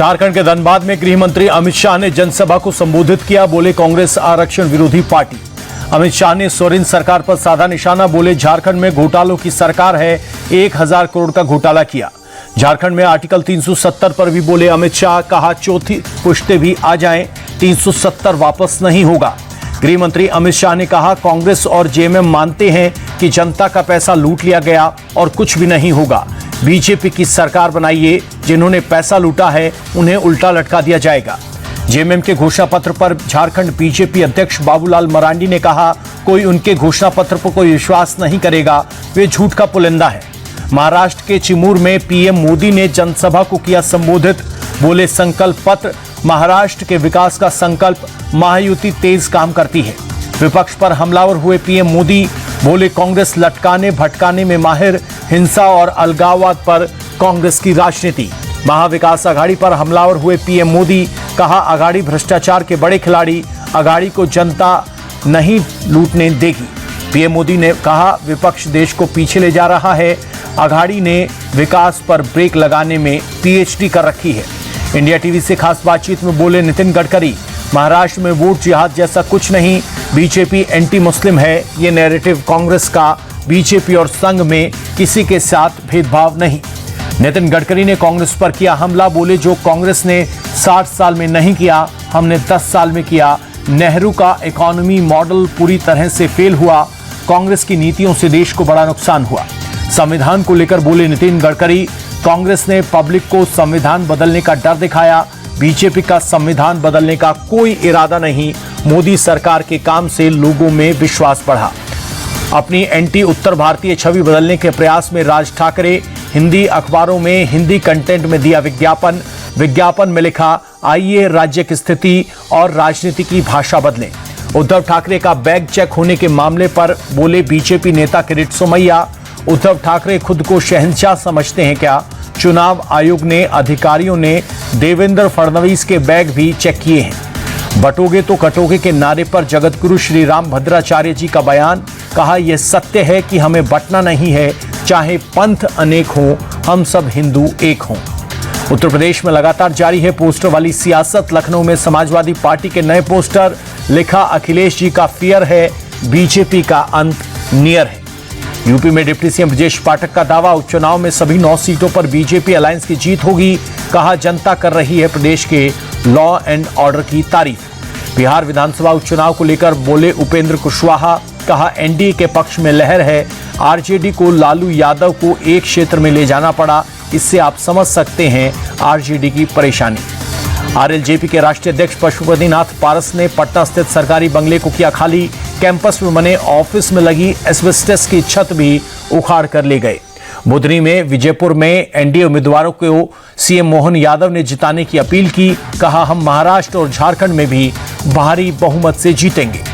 झारखंड के धनबाद में गृह मंत्री अमित शाह ने जनसभा को संबोधित किया। बोले कांग्रेस आरक्षण विरोधी पार्टी। अमित शाह ने सोरेन सरकार पर साधा निशाना। बोले झारखंड में घोटालों की सरकार है, 1000 करोड़ का घोटाला किया। झारखंड में आर्टिकल 370 पर भी बोले अमित शाह। कहा चौथी पुश्ते भी आ जाएं, 370 वापस नहीं होगा। गृह मंत्री अमित शाह ने कहा कांग्रेस और जेएमएम मानते हैं कि जनता का पैसा लूट लिया गया और कुछ भी नहीं होगा। बीजेपी की सरकार बनाइए, जिन्होंने पैसा लूटा है उन्हें उल्टा लटका दिया जाएगा। जेएमएम के घोषणा पत्र पर झारखंड बीजेपी अध्यक्ष बाबूलाल मरांडी ने कहा कोई उनके घोषणा पत्र पर कोई विश्वास नहीं करेगा, वे झूठ का पुलिंदा है। महाराष्ट्र के चिमूर में पीएम मोदी ने जनसभा को किया संबोधित। बोले संकल्प पत्र महाराष्ट्र के विकास का संकल्प, महायुति तेज काम करती है। विपक्ष पर हमलावर हुए पीएम मोदी। बोले कांग्रेस लटकाने भटकाने में माहिर, हिंसा और अलगाववाद पर कांग्रेस की राजनीति। महाविकास आघाड़ी पर हमलावर हुए पीएम मोदी। कहा आघाड़ी भ्रष्टाचार के बड़े खिलाड़ी, आघाड़ी को जनता नहीं लूटने देगी। पीएम मोदी ने कहा विपक्ष देश को पीछे ले जा रहा है, आघाड़ी ने विकास पर ब्रेक लगाने में पीएचडी कर रखी है। इंडिया टीवी से खास बातचीत में बोले नितिन गडकरी, महाराष्ट्र में वोट जिहाद जैसा कुछ नहीं, बीजेपी एंटी मुस्लिम है, ये नैरेटिव कांग्रेस का। बीजेपी और संघ में किसी के साथ भेदभाव नहीं। नितिन गडकरी ने कांग्रेस पर किया हमला। बोले जो कांग्रेस ने 60 साल में नहीं किया, हमने 10 साल में किया। नेहरू का इकोनॉमी मॉडल पूरी तरह से फेल हुआ। कांग्रेस की नीतियों से देश को बड़ा नुकसान हुआ। संविधान को लेकर बोले नितिन गडकरी, कांग्रेस ने पब्लिक को संविधान बदलने का डर दिखाया। बीजेपी का संविधान बदलने का कोई इरादा नहीं। मोदी सरकार के काम से लोगों में विश्वास बढ़ा। अपनी एंटी उत्तर भारतीय छवि बदलने के प्रयास में राज ठाकरे। हिंदी अखबारों में हिंदी कंटेंट में दिया विज्ञापन। विज्ञापन में लिखा आइए राज्य की स्थिति और राजनीति की भाषा बदलें। उद्धव ठाकरे का बैग चेक होने के मामले पर बोले बीजेपी नेता किरीट सोमैया, उद्धव ठाकरे खुद को शहंशाह समझते हैं क्या? चुनाव आयोग ने अधिकारियों ने देवेंद्र फडणवीस के बैग भी चेक किए हैं। बटोगे तो कटोगे के नारे पर जगतगुरु श्री राम भद्राचार्य जी का बयान। कहा यह सत्य है कि हमें बंटना नहीं है, चाहे पंथ अनेक हों, हम सब हिंदू एक हों। उत्तर प्रदेश में लगातार जारी है पोस्टर वाली सियासत। लखनऊ में समाजवादी पार्टी के नए पोस्टर। लिखा अखिलेश जी का फियर है, बीजेपी का अंत नियर है। यूपी में डिप्टी सीएम ब्रजेश पाठक का दावा, उपचुनाव में सभी 9 सीटों पर बीजेपी अलायंस की जीत होगी। कहा जनता कर रही है प्रदेश के लॉ एंड ऑर्डर की तारीफ। बिहार विधानसभा उपचुनाव को लेकर बोले उपेंद्र कुशवाहा। कहा एनडीए के पक्ष में लहर है, आरजेडी को लालू यादव को एक क्षेत्र में ले जाना पड़ा, इससे आप समझ सकते हैं आरजेडी की परेशानी। आरएलजेपी के राष्ट्रीय अध्यक्ष पशुपतिनाथ पारस ने पटना स्थित सरकारी बंगले को किया खाली। कैंपस में बने ऑफिस में लगी एस्बेस्टस की छत भी उखाड़ कर ले गए। बुधनी में विजयपुर में एनडीए उम्मीदवारों को सीएम मोहन यादव ने जिताने की अपील की। कहा हम महाराष्ट्र और झारखंड में भी भारी बहुमत से जीतेंगे।